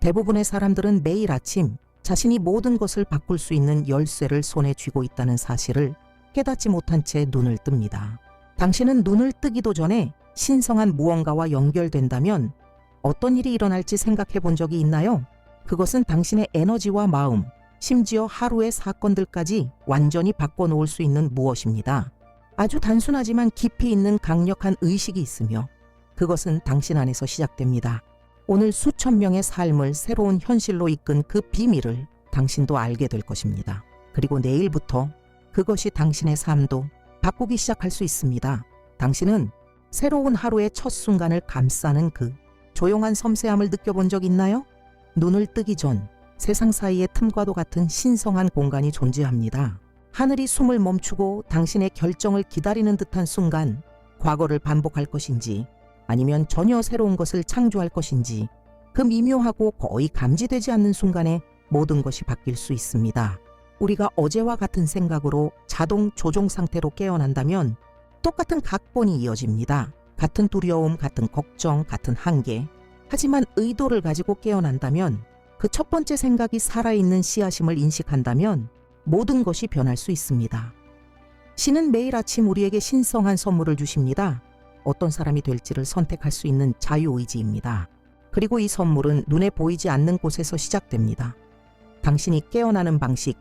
대부분의 사람들은 매일 아침 자신이 모든 것을 바꿀 수 있는 열쇠를 손에 쥐고 있다는 사실을 깨닫지 못한 채 눈을 뜹니다. 당신은 눈을 뜨기도 전에 신성한 무언가와 연결된다면 어떤 일이 일어날지 생각해 본 적이 있나요? 그것은 당신의 에너지와 마음, 심지어 하루의 사건들까지 완전히 바꿔놓을 수 있는 무엇입니다. 아주 단순하지만 깊이 있는 강력한 의식이 있으며 그것은 당신 안에서 시작됩니다. 오늘 수천 명의 삶을 새로운 현실로 이끈 그 비밀을 당신도 알게 될 것입니다. 그리고 내일부터 그것이 당신의 삶도 바꾸기 시작할 수 있습니다. 당신은 새로운 하루의 첫 순간을 감싸는 그 조용한 섬세함을 느껴본 적 있나요? 눈을 뜨기 전 세상 사이의 틈과도 같은 신성한 공간이 존재합니다. 하늘이 숨을 멈추고 당신의 결정을 기다리는 듯한 순간, 과거를 반복할 것인지 아니면 전혀 새로운 것을 창조할 것인지 그 미묘하고 거의 감지되지 않는 순간에 모든 것이 바뀔 수 있습니다. 우리가 어제와 같은 생각으로 자동 조종 상태로 깨어난다면 똑같은 각본이 이어집니다. 같은 두려움, 같은 걱정, 같은 한계. 하지만 의도를 가지고 깨어난다면, 그 첫 번째 생각이 살아있는 씨앗임을 인식한다면 모든 것이 변할 수 있습니다. 신은 매일 아침 우리에게 신성한 선물을 주십니다. 어떤 사람이 될지를 선택할 수 있는 자유의지입니다. 그리고 이 선물은 눈에 보이지 않는 곳에서 시작됩니다. 당신이 깨어나는 방식,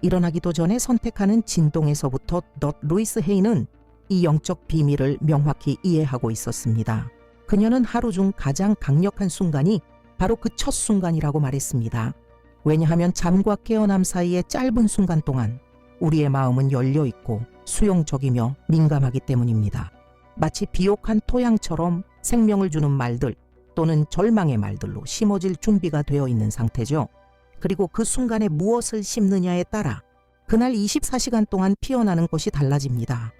일어나기도 전에 선택하는 진동에서부터 루이스 헤이는 이 영적 비밀을 명확히 이해하고 있었습니다. 그녀는 하루 중 가장 강력한 순간이 바로 그 첫 순간이라고 말했습니다. 왜냐하면 잠과 깨어남 사이의 짧은 순간 동안 우리의 마음은 열려 있고 수용적이며 민감하기 때문입니다. 마치 비옥한 토양처럼 생명을 주는 말들 또는 절망의 말들로 심어질 준비가 되어 있는 상태죠. 그리고 그 순간에 무엇을 심느냐에 따라 그날 24시간 동안 피어나는 것이 달라집니다.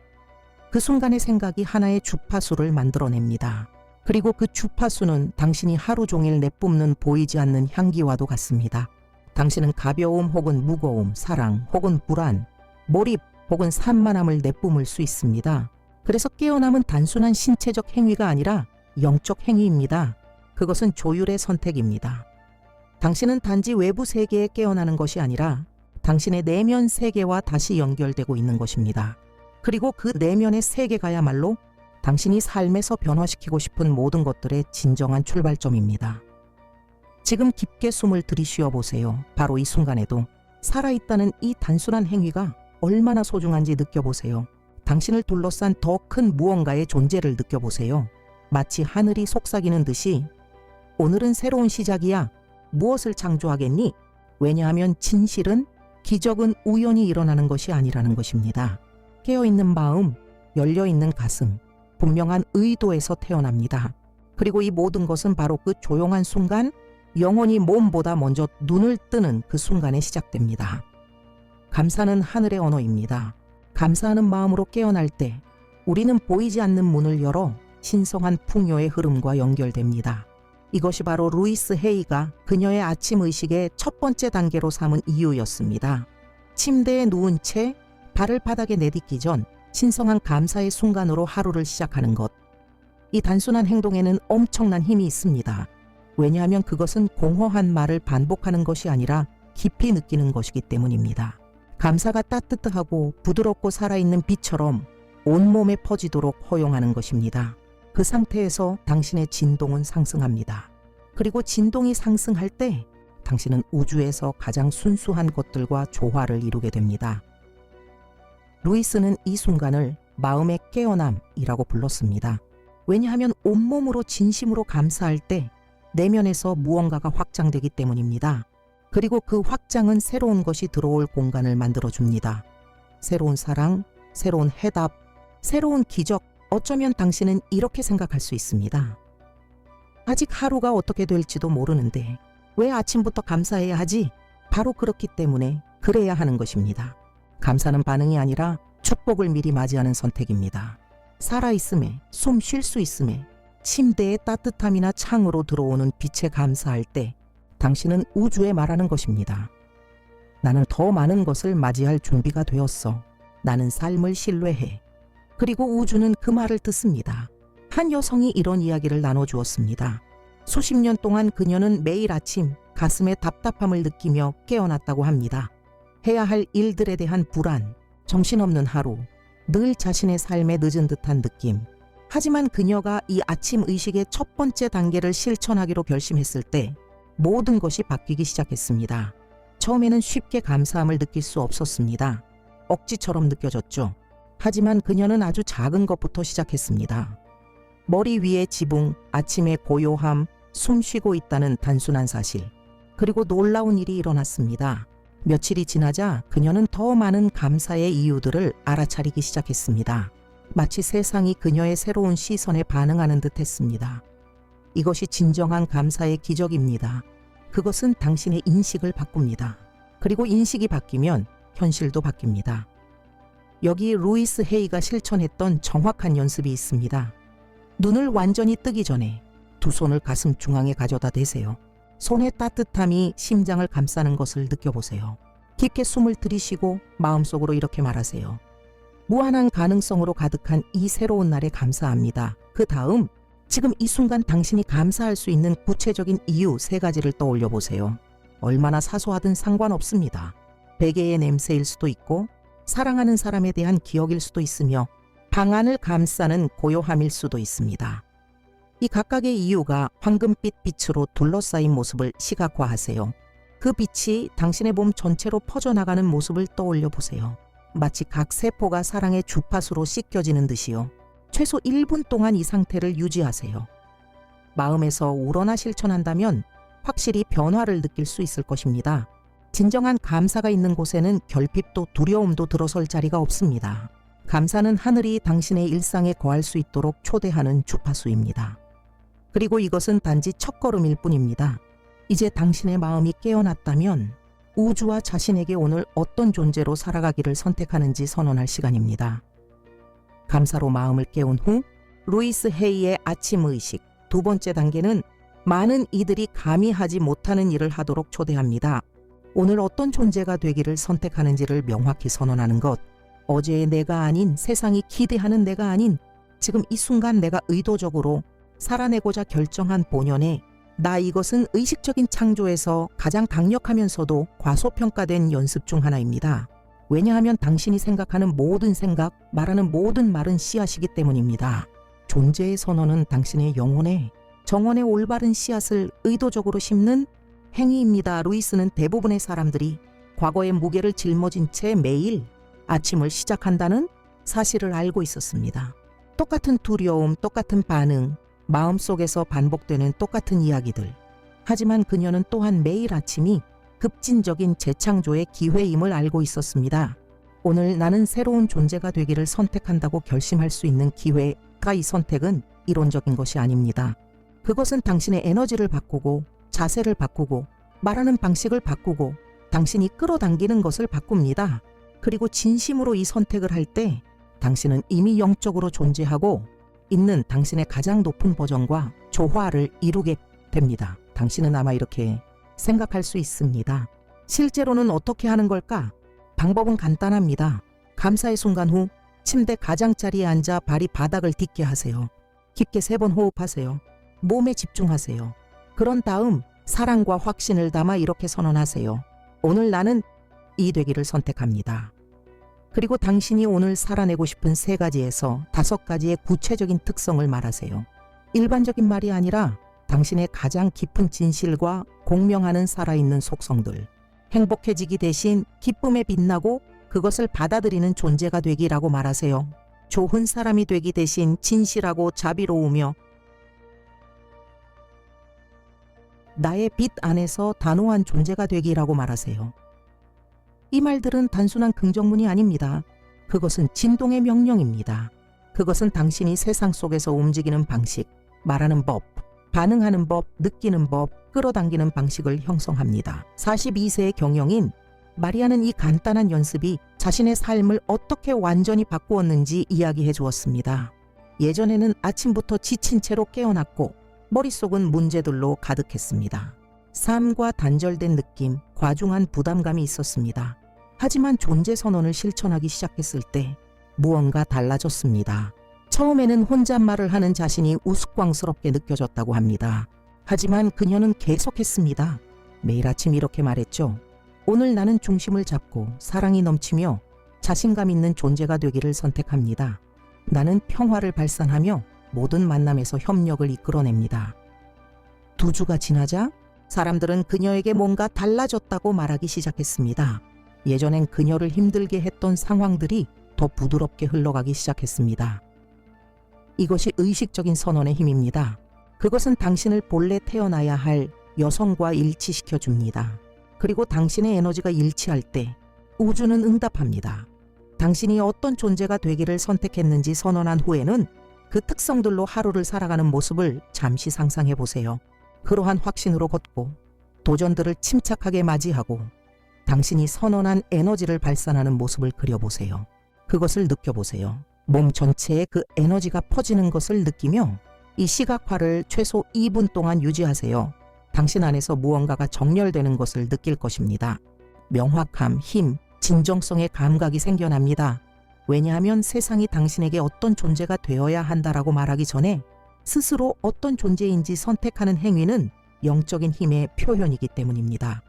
그 순간의 생각이 하나의 주파수를 만들어냅니다. 그리고 그 주파수는 당신이 하루 종일 내뿜는 보이지 않는 향기와도 같습니다. 당신은 가벼움 혹은 무거움, 사랑 혹은 불안, 몰입 혹은 산만함을 내뿜을 수 있습니다. 그래서 깨어남은 단순한 신체적 행위가 아니라 영적 행위입니다. 그것은 조율의 선택입니다. 당신은 단지 외부 세계에 깨어나는 것이 아니라 당신의 내면 세계와 다시 연결되고 있는 것입니다. 그리고 그 내면의 세계가야말로 당신이 삶에서 변화시키고 싶은 모든 것들의 진정한 출발점입니다. 지금 깊게 숨을 들이쉬어 보세요. 바로 이 순간에도 살아있다는 이 단순한 행위가 얼마나 소중한지 느껴보세요. 당신을 둘러싼 더 큰 무언가의 존재를 느껴보세요. 마치 하늘이 속삭이는 듯이 오늘은 새로운 시작이야. 무엇을 창조하겠니? 왜냐하면 진실은, 기적은 우연히 일어나는 것이 아니라는 것입니다. 깨어있는 마음, 열려있는 가슴, 분명한 의도에서 태어납니다. 그리고 이 모든 것은 바로 그 조용한 순간, 영혼이 몸보다 먼저 눈을 뜨는 그 순간에 시작됩니다. 감사는 하늘의 언어입니다. 감사하는 마음으로 깨어날 때 우리는 보이지 않는 문을 열어 신성한 풍요의 흐름과 연결됩니다. 이것이 바로 루이스 헤이가 그녀의 아침 의식의 첫 번째 단계로 삼은 이유였습니다. 침대에 누운 채 발을 바닥에 내딛기 전 신성한 감사의 순간으로 하루를 시작하는 것. 이 단순한 행동에는 엄청난 힘이 있습니다. 왜냐하면 그것은 공허한 말을 반복하는 것이 아니라 깊이 느끼는 것이기 때문입니다. 감사가 따뜻하고 부드럽고 살아있는 빛처럼 온몸에 퍼지도록 허용하는 것입니다. 그 상태에서 당신의 진동은 상승합니다. 그리고 진동이 상승할 때 당신은 우주에서 가장 순수한 것들과 조화를 이루게 됩니다. 루이스는 이 순간을 마음의 깨어남이라고 불렀습니다. 왜냐하면 온몸으로 진심으로 감사할 때 내면에서 무언가가 확장되기 때문입니다. 그리고 그 확장은 새로운 것이 들어올 공간을 만들어줍니다. 새로운 사랑, 새로운 해답, 새로운 기적. 어쩌면 당신은 이렇게 생각할 수 있습니다. 아직 하루가 어떻게 될지도 모르는데 왜 아침부터 감사해야 하지? 바로 그렇기 때문에 그래야 하는 것입니다. 감사는 반응이 아니라 축복을 미리 맞이하는 선택입니다. 살아있음에, 숨 쉴 수 있음에, 침대의 따뜻함이나 창으로 들어오는 빛에 감사할 때 당신은 우주에 말하는 것입니다. 나는 더 많은 것을 맞이할 준비가 되었어. 나는 삶을 신뢰해. 그리고 우주는 그 말을 듣습니다. 한 여성이 이런 이야기를 나눠주었습니다. 수십 년 동안 그녀는 매일 아침 가슴에 답답함을 느끼며 깨어났다고 합니다. 해야 할 일들에 대한 불안, 정신없는 하루, 늘 자신의 삶에 늦은 듯한 느낌. 하지만 그녀가 이 아침 의식의 첫 번째 단계를 실천하기로 결심했을 때 모든 것이 바뀌기 시작했습니다. 처음에는 쉽게 감사함을 느낄 수 없었습니다. 억지처럼 느껴졌죠. 하지만 그녀는 아주 작은 것부터 시작했습니다. 머리 위에 지붕, 아침의 고요함, 숨 쉬고 있다는 단순한 사실. 그리고 놀라운 일이 일어났습니다. 며칠이 지나자 그녀는 더 많은 감사의 이유들을 알아차리기 시작했습니다. 마치 세상이 그녀의 새로운 시선에 반응하는 듯 했습니다. 이것이 진정한 감사의 기적입니다. 그것은 당신의 인식을 바꿉니다. 그리고 인식이 바뀌면 현실도 바뀝니다. 여기 루이스 헤이가 실천했던 정확한 연습이 있습니다. 눈을 완전히 뜨기 전에 두 손을 가슴 중앙에 가져다 대세요. 손의 따뜻함이 심장을 감싸는 것을 느껴보세요. 깊게 숨을 들이쉬고 마음속으로 이렇게 말하세요. 무한한 가능성으로 가득한 이 새로운 날에 감사합니다. 그 다음 지금 이 순간 당신이 감사할 수 있는 구체적인 이유 3가지를 떠올려 보세요. 얼마나 사소하든 상관없습니다. 베개의 냄새일 수도 있고 사랑하는 사람에 대한 기억일 수도 있으며 방안을 감싸는 고요함일 수도 있습니다. 이 각각의 이유가 황금빛 빛으로 둘러싸인 모습을 시각화하세요. 그 빛이 당신의 몸 전체로 퍼져나가는 모습을 떠올려 보세요. 마치 각 세포가 사랑의 주파수로 씻겨지는 듯이요. 최소 1분 동안 이 상태를 유지하세요. 마음에서 우러나 실천한다면 확실히 변화를 느낄 수 있을 것입니다. 진정한 감사가 있는 곳에는 결핍도 두려움도 들어설 자리가 없습니다. 감사는 하늘이 당신의 일상에 거할 수 있도록 초대하는 주파수입니다. 그리고 이것은 단지 첫걸음일 뿐입니다. 이제 당신의 마음이 깨어났다면 우주와 자신에게 오늘 어떤 존재로 살아가기를 선택하는지 선언할 시간입니다. 감사로 마음을 깨운 후 루이스 헤이의 아침 의식 2번째 단계는 많은 이들이 감히 하지 못하는 일을 하도록 초대합니다. 오늘 어떤 존재가 되기를 선택하는지를 명확히 선언하는 것. 어제의 내가 아닌, 세상이 기대하는 내가 아닌, 지금 이 순간 내가 의도적으로 살아내고자 결정한 본연의 나. 이것은 의식적인 창조에서 가장 강력하면서도 과소평가된 연습 중 하나입니다. 왜냐하면 당신이 생각하는 모든 생각, 말하는 모든 말은 씨앗이기 때문입니다. 존재의 선언은 당신의 영혼에, 정원의 올바른 씨앗을 의도적으로 심는 행위입니다. 루이스는 대부분의 사람들이 과거의 무게를 짊어진 채 매일 아침을 시작한다는 사실을 알고 있었습니다. 똑같은 두려움, 똑같은 반응, 마음속에서 반복되는 똑같은 이야기들. 하지만 그녀는 또한 매일 아침이 급진적인 재창조의 기회임을 알고 있었습니다. 오늘 나는 새로운 존재가 되기를 선택한다고 결심할 수 있는 기회가, 이 선택은 이론적인 것이 아닙니다. 그것은 당신의 에너지를 바꾸고 자세를 바꾸고 말하는 방식을 바꾸고 당신이 끌어당기는 것을 바꿉니다. 그리고 진심으로 이 선택을 할 때 당신은 이미 영적으로 존재하고 있는 당신의 가장 높은 버전과 조화를 이루게 됩니다. 당신은 아마 이렇게 생각할 수 있습니다. 실제로는 어떻게 하는 걸까? 방법은 간단합니다. 감사의 순간 후 침대 가장자리에 앉아 발이 바닥을 딛게 하세요. 깊게 3번 호흡하세요. 몸에 집중하세요. 그런 다음 사랑과 확신을 담아 이렇게 선언하세요. 오늘 나는 이 되기를 선택합니다. 그리고 당신이 오늘 살아내고 싶은 3가지에서 5가지의 구체적인 특성을 말하세요. 일반적인 말이 아니라 당신의 가장 깊은 진실과 공명하는 살아있는 속성들. 행복해지기 대신 기쁨에 빛나고 그것을 받아들이는 존재가 되기라고 말하세요. 좋은 사람이 되기 대신 진실하고 자비로우며 나의 빛 안에서 단호한 존재가 되기라고 말하세요. 이 말들은 단순한 긍정문이 아닙니다. 그것은 진동의 명령입니다. 그것은 당신이 세상 속에서 움직이는 방식, 말하는 법, 반응하는 법, 느끼는 법, 끌어당기는 방식을 형성합니다. 42세의 경영인 마리아는 이 간단한 연습이 자신의 삶을 어떻게 완전히 바꾸었는지 이야기해 주었습니다. 예전에는 아침부터 지친 채로 깨어났고 머릿속은 문제들로 가득했습니다. 삶과 단절된 느낌, 과중한 부담감이 있었습니다. 하지만 존재 선언을 실천하기 시작했을 때 무언가 달라졌습니다. 처음에는 혼잣말을 하는 자신이 우스꽝스럽게 느껴졌다고 합니다. 하지만 그녀는 계속했습니다. 매일 아침 이렇게 말했죠. 오늘 나는 중심을 잡고 사랑이 넘치며 자신감 있는 존재가 되기를 선택합니다. 나는 평화를 발산하며 모든 만남에서 협력을 이끌어냅니다. 2주가 지나자 사람들은 그녀에게 뭔가 달라졌다고 말하기 시작했습니다. 예전엔 그녀를 힘들게 했던 상황들이 더 부드럽게 흘러가기 시작했습니다. 이것이 의식적인 선언의 힘입니다. 그것은 당신을 본래 태어나야 할 여성과 일치시켜 줍니다. 그리고 당신의 에너지가 일치할 때 우주는 응답합니다. 당신이 어떤 존재가 되기를 선택했는지 선언한 후에는 그 특성들로 하루를 살아가는 모습을 잠시 상상해 보세요. 그러한 확신으로 걷고 도전들을 침착하게 맞이하고 당신이 선언한 에너지를 발산하는 모습을 그려보세요. 그것을 느껴보세요. 몸 전체에 그 에너지가 퍼지는 것을 느끼며 이 시각화를 최소 2분 동안 유지하세요. 당신 안에서 무언가가 정렬되는 것을 느낄 것입니다. 명확함, 힘, 진정성의 감각이 생겨납니다. 왜냐하면 세상이 당신에게 어떤 존재가 되어야 한다라고 말하기 전에 스스로 어떤 존재인지 선택하는 행위는 영적인 힘의 표현이기 때문입니다.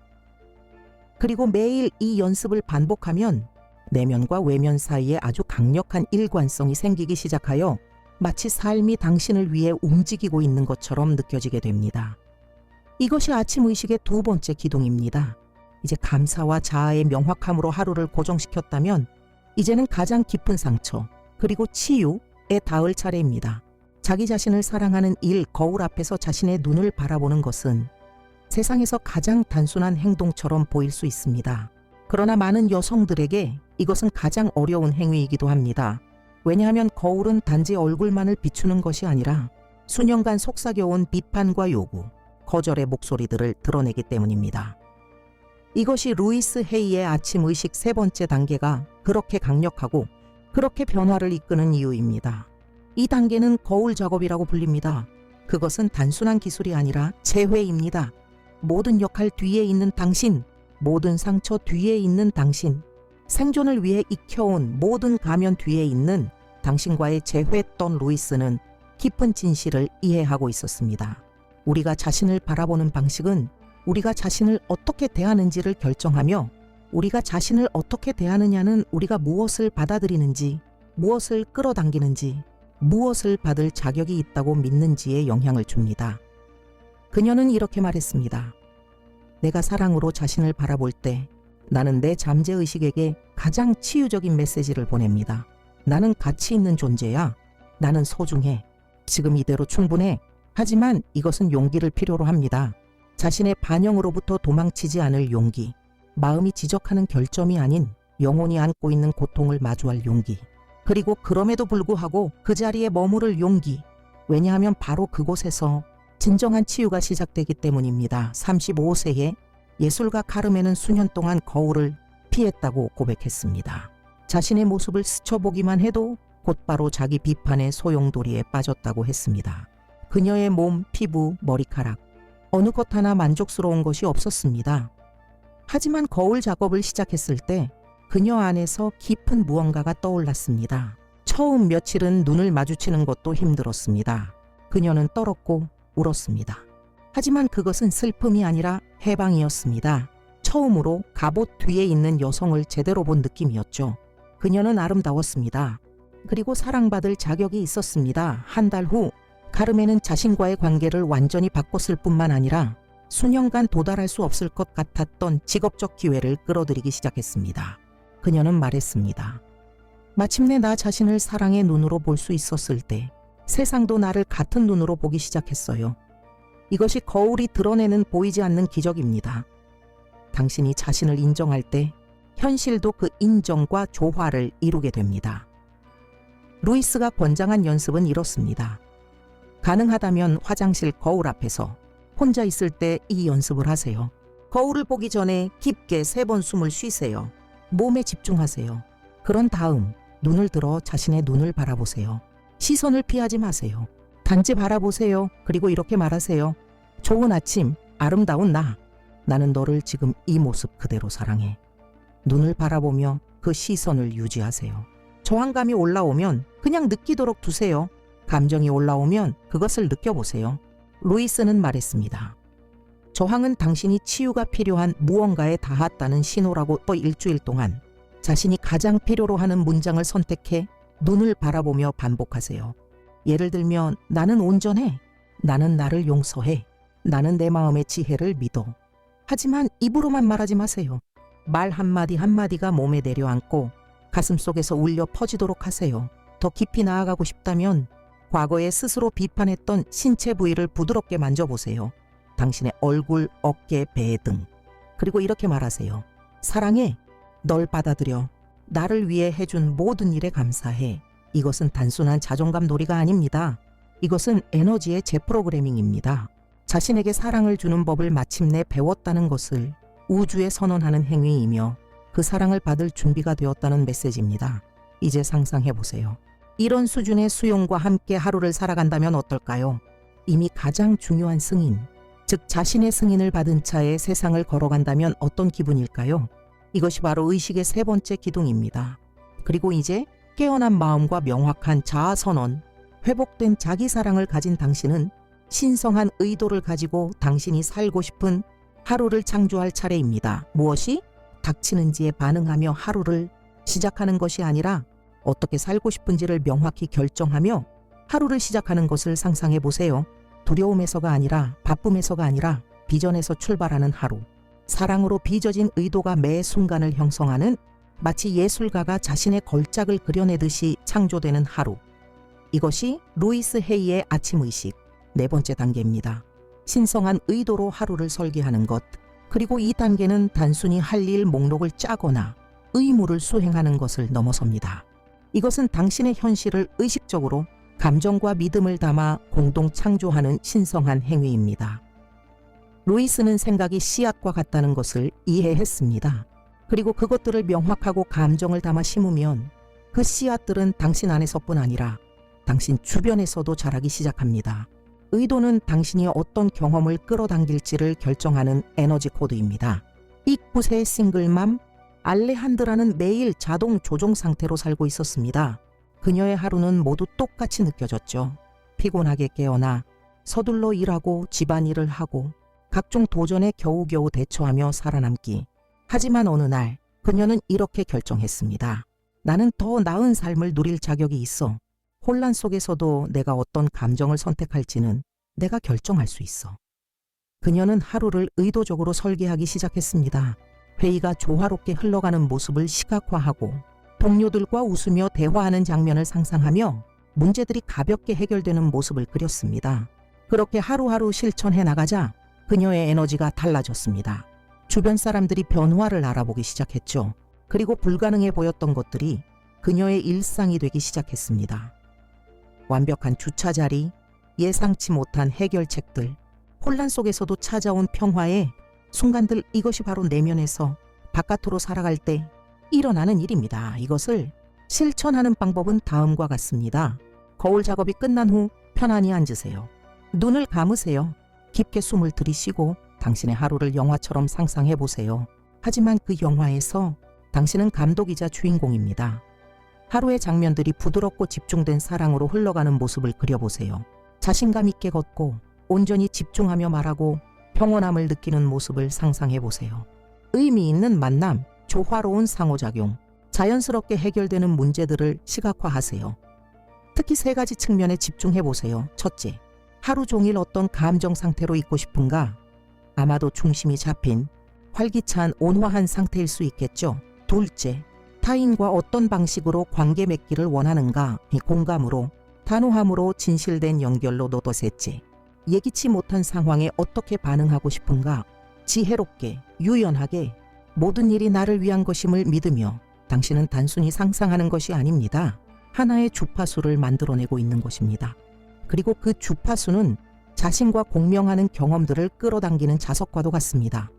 그리고 매일 이 연습을 반복하면 내면과 외면 사이에 아주 강력한 일관성이 생기기 시작하여 마치 삶이 당신을 위해 움직이고 있는 것처럼 느껴지게 됩니다. 이것이 아침 의식의 2번째 기둥입니다. 이제 감사와 자아의 명확함으로 하루를 고정시켰다면 이제는 가장 깊은 상처 그리고 치유에 닿을 차례입니다. 자기 자신을 사랑하는 거울 앞에서 자신의 눈을 바라보는 것은 세상에서 가장 단순한 행동처럼 보일 수 있습니다. 그러나 많은 여성들에게 이것은 가장 어려운 행위이기도 합니다. 왜냐하면 거울은 단지 얼굴만을 비추는 것이 아니라 수년간 속삭여온 비판과 요구, 거절의 목소리들을 드러내기 때문입니다. 이것이 루이스 헤이의 아침 의식 3번째 단계가 그렇게 강력하고 그렇게 변화를 이끄는 이유입니다. 이 단계는 거울 작업이라고 불립니다. 그것은 단순한 기술이 아니라 재회입니다. 모든 역할 뒤에 있는 당신, 모든 상처 뒤에 있는 당신, 생존을 위해 익혀온 모든 가면 뒤에 있는 당신과의 재회했던 루이스는 깊은 진실을 이해하고 있었습니다. 우리가 자신을 바라보는 방식은 우리가 자신을 어떻게 대하는지를 결정하며 우리가 자신을 어떻게 대하느냐는 우리가 무엇을 받아들이는지, 무엇을 끌어당기는지, 무엇을 받을 자격이 있다고 믿는지에 영향을 줍니다. 그녀는 이렇게 말했습니다. 내가 사랑으로 자신을 바라볼 때 나는 내 잠재의식에게 가장 치유적인 메시지를 보냅니다. 나는 가치 있는 존재야. 나는 소중해. 지금 이대로 충분해. 하지만 이것은 용기를 필요로 합니다. 자신의 반영으로부터 도망치지 않을 용기, 마음이 지적하는 결점이 아닌 영혼이 안고 있는 고통을 마주할 용기, 그리고 그럼에도 불구하고 그 자리에 머무를 용기. 왜냐하면 바로 그곳에서 진정한 치유가 시작되기 때문입니다. 35세에 예술가 카르멘은 수년 동안 거울을 피했다고 고백했습니다. 자신의 모습을 스쳐보기만 해도 곧바로 자기 비판의 소용돌이에 빠졌다고 했습니다. 그녀의 몸, 피부, 머리카락, 어느 것 하나 만족스러운 것이 없었습니다. 하지만 거울 작업을 시작했을 때 그녀 안에서 깊은 무언가가 떠올랐습니다. 처음 며칠은 눈을 마주치는 것도 힘들었습니다. 그녀는 떨었고 울었습니다. 하지만 그것은 슬픔이 아니라 해방이었습니다. 처음으로 갑옷 뒤에 있는 여성을 제대로 본 느낌이었죠. 그녀는 아름다웠습니다. 그리고 사랑받을 자격이 있었습니다. 한 달 후 카르멘은 자신과의 관계를 완전히 바꿨을 뿐만 아니라 수년간 도달할 수 없을 것 같았던 직업적 기회를 끌어들이기 시작했습니다. 그녀는 말했습니다. 마침내 나 자신을 사랑의 눈으로 볼 수 있었을 때 세상도 나를 같은 눈으로 보기 시작했어요. 이것이 거울이 드러내는 보이지 않는 기적입니다. 당신이 자신을 인정할 때 현실도 그 인정과 조화를 이루게 됩니다. 루이스가 권장한 연습은 이렇습니다. 가능하다면 화장실 거울 앞에서 혼자 있을 때 이 연습을 하세요. 거울을 보기 전에 깊게 3번 숨을 쉬세요. 몸에 집중하세요. 그런 다음 눈을 들어 자신의 눈을 바라보세요. 시선을 피하지 마세요. 단지 바라보세요. 그리고 이렇게 말하세요. 좋은 아침, 아름다운 나. 나는 너를 지금 이 모습 그대로 사랑해. 눈을 바라보며 그 시선을 유지하세요. 저항감이 올라오면 그냥 느끼도록 두세요. 감정이 올라오면 그것을 느껴보세요. 루이스는 말했습니다. 저항은 당신이 치유가 필요한 무언가에 닿았다는 신호라고. 또 일주일 동안 자신이 가장 필요로 하는 문장을 선택해 눈을 바라보며 반복하세요. 예를 들면 나는 온전해. 나는 나를 용서해. 나는 내 마음의 지혜를 믿어. 하지만 입으로만 말하지 마세요. 말 한마디 한마디가 몸에 내려앉고 가슴속에서 울려 퍼지도록 하세요. 더 깊이 나아가고 싶다면 과거에 스스로 비판했던 신체 부위를 부드럽게 만져보세요. 당신의 얼굴, 어깨, 배 등. 그리고 이렇게 말하세요. 사랑해. 널 받아들여. 나를 위해 해준 모든 일에 감사해. 이것은 단순한 자존감 놀이가 아닙니다. 이것은 에너지의 재프로그래밍입니다. 자신에게 사랑을 주는 법을 마침내 배웠다는 것을 우주에 선언하는 행위이며 그 사랑을 받을 준비가 되었다는 메시지입니다. 이제 상상해 보세요. 이런 수준의 수용과 함께 하루를 살아간다면 어떨까요? 이미 가장 중요한 승인, 즉 자신의 승인을 받은 차에 세상을 걸어간다면 어떤 기분일까요? 이것이 바로 의식의 세 번째 기둥입니다. 그리고 이제 깨어난 마음과 명확한 자아 선언, 회복된 자기 사랑을 가진 당신은 신성한 의도를 가지고 당신이 살고 싶은 하루를 창조할 차례입니다. 무엇이 닥치는지에 반응하며 하루를 시작하는 것이 아니라 어떻게 살고 싶은지를 명확히 결정하며 하루를 시작하는 것을 상상해 보세요. 두려움에서가 아니라 바쁨에서가 아니라 비전에서 출발하는 하루. 사랑으로 빚어진 의도가 매 순간을 형성하는 마치 예술가가 자신의 걸작을 그려내듯이 창조되는 하루. 이것이 루이스 헤이의 아침의식 네 번째 단계입니다. 신성한 의도로 하루를 설계하는 것. 그리고 이 단계는 단순히 할 일 목록을 짜거나 의무를 수행하는 것을 넘어섭니다. 이것은 당신의 현실을 의식적으로 감정과 믿음을 담아 공동 창조하는 신성한 행위입니다. 루이스는 생각이 씨앗과 같다는 것을 이해했습니다. 그리고 그것들을 명확하고 감정을 담아 심으면 그 씨앗들은 당신 안에서뿐 아니라 당신 주변에서도 자라기 시작합니다. 의도는 당신이 어떤 경험을 끌어당길지를 결정하는 에너지 코드입니다. 이 9세의 싱글맘 알레한드라는 매일 자동 조종 상태로 살고 있었습니다. 그녀의 하루는 모두 똑같이 느껴졌죠. 피곤하게 깨어나 서둘러 일하고 집안일을 하고 각종 도전에 겨우겨우 대처하며 살아남기. 하지만 어느 날 그녀는 이렇게 결정했습니다. 나는 더 나은 삶을 누릴 자격이 있어. 혼란 속에서도 내가 어떤 감정을 선택할지는 내가 결정할 수 있어. 그녀는 하루를 의도적으로 설계하기 시작했습니다. 회의가 조화롭게 흘러가는 모습을 시각화하고 동료들과 웃으며 대화하는 장면을 상상하며 문제들이 가볍게 해결되는 모습을 그렸습니다. 그렇게 하루하루 실천해 나가자 그녀의 에너지가 달라졌습니다. 주변 사람들이 변화를 알아보기 시작했죠. 그리고 불가능해 보였던 것들이 그녀의 일상이 되기 시작했습니다. 완벽한 주차 자리, 예상치 못한 해결책들, 혼란 속에서도 찾아온 평화의 순간들. 이것이 바로 내면에서 바깥으로 살아갈 때 일어나는 일입니다. 이것을 실천하는 방법은 다음과 같습니다. 거울 작업이 끝난 후 편안히 앉으세요. 눈을 감으세요. 깊게 숨을 들이쉬고 당신의 하루를 영화처럼 상상해 보세요. 하지만 그 영화에서 당신은 감독이자 주인공입니다. 하루의 장면들이 부드럽고 집중된 사랑으로 흘러가는 모습을 그려보세요. 자신감 있게 걷고 온전히 집중하며 말하고 평온함을 느끼는 모습을 상상해 보세요. 의미 있는 만남, 조화로운 상호작용, 자연스럽게 해결되는 문제들을 시각화하세요. 특히 세 가지 측면에 집중해 보세요. 첫째, 하루 종일 어떤 감정 상태로 있고 싶은가? 아마도 중심이 잡힌 활기찬 온화한 상태일 수 있겠죠. 둘째, 타인과 어떤 방식으로 관계 맺기를 원하는가? 이 공감으로, 단호함으로 진실된 연결로. 또 셋째, 예기치 못한 상황에 어떻게 반응하고 싶은가? 지혜롭게, 유연하게, 모든 일이 나를 위한 것임을 믿으며. 당신은 단순히 상상하는 것이 아닙니다. 하나의 주파수를 만들어내고 있는 것입니다. 그리고 그 주파수는 자신과 공명하는 경험들을 끌어당기는 자석과도 같습니다.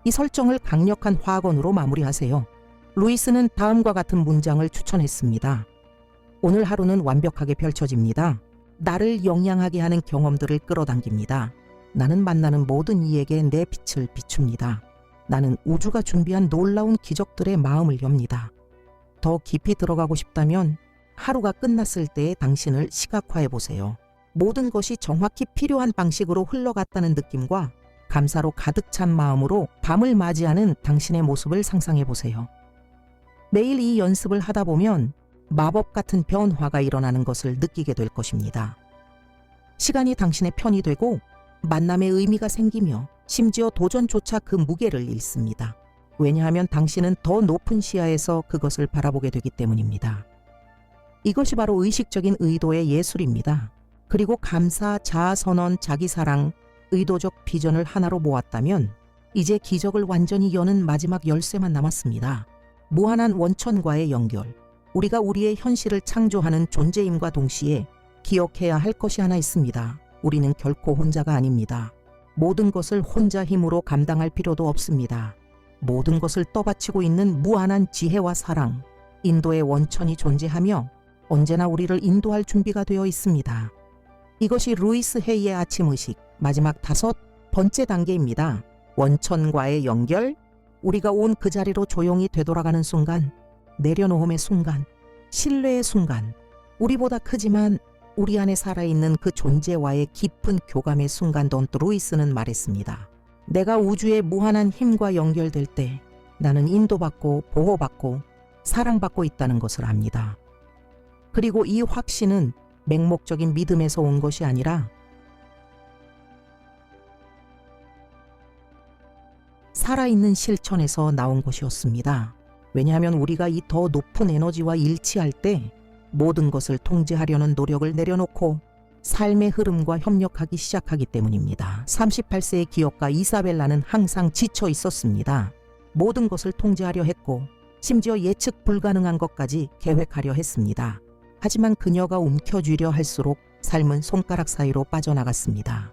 이 설정을 강력한 화건으로 마무리하세요. 루이스는 다음과 같은 문장을 추천했습니다. 오늘 하루는 완벽하게 펼쳐집니다. 나를 영향하게 하는 경험들을 끌어당깁니다. 나는 만나는 모든 이에게 내 빛을 비춥니다. 나는 우주가 준비한 놀라운 기적들의 마음을 엽니다. 더 깊이 들어가고 싶다면 하루가 끝났을 때의 당신을 시각화해 보세요. 모든 것이 정확히 필요한 방식으로 흘러갔다는 느낌과 감사로 가득 찬 마음으로 밤을 맞이하는 당신의 모습을 상상해 보세요. 매일 이 연습을 하다 보면 마법 같은 변화가 일어나는 것을 느끼게 될 것입니다. 시간이 당신의 편이 되고 만남의 의미가 생기며 심지어 도전조차 그 무게를 잃습니다. 왜냐하면 당신은 더 높은 시야에서 그것을 바라보게 되기 때문입니다. 이것이 바로 의식적인 의도의 예술입니다. 그리고 감사, 자아선언, 자기사랑, 의도적 비전을 하나로 모았다면 이제 기적을 완전히 여는 마지막 열쇠만 남았습니다. 무한한 원천과의 연결. 우리가 우리의 현실을 창조하는 존재임과 동시에 기억해야 할 것이 하나 있습니다. 우리는 결코 혼자가 아닙니다. 모든 것을 혼자 힘으로 감당할 필요도 없습니다. 모든 것을 떠받치고 있는 무한한 지혜와 사랑, 인도의 원천이 존재하며 언제나 우리를 인도할 준비가 되어 있습니다. 이것이 루이스 헤이의 아침의식 마지막 5번째 단계입니다. 원천과의 연결. 우리가 온 그 자리로 조용히 되돌아가는 순간, 내려놓음의 순간, 신뢰의 순간, 우리보다 크지만 우리 안에 살아있는 그 존재와의 깊은 교감의 순간 돈트 루이스는 말했습니다. 내가 우주의 무한한 힘과 연결될 때 나는 인도받고 보호받고 사랑받고 있다는 것을 압니다. 그리고 이 확신은 맹목적인 믿음에서 온 것이 아니라 살아있는 실천에서 나온 것이었습니다. 왜냐하면 우리가 이 더 높은 에너지와 일치할 때 모든 것을 통제하려는 노력을 내려놓고 삶의 흐름과 협력하기 시작하기 때문입니다. 38세의 기업가 이사벨라는 항상 지쳐 있었습니다. 모든 것을 통제하려 했고 심지어 예측 불가능한 것까지 계획하려 했습니다. 하지만 그녀가 움켜쥐려 할수록 삶은 손가락 사이로 빠져나갔습니다.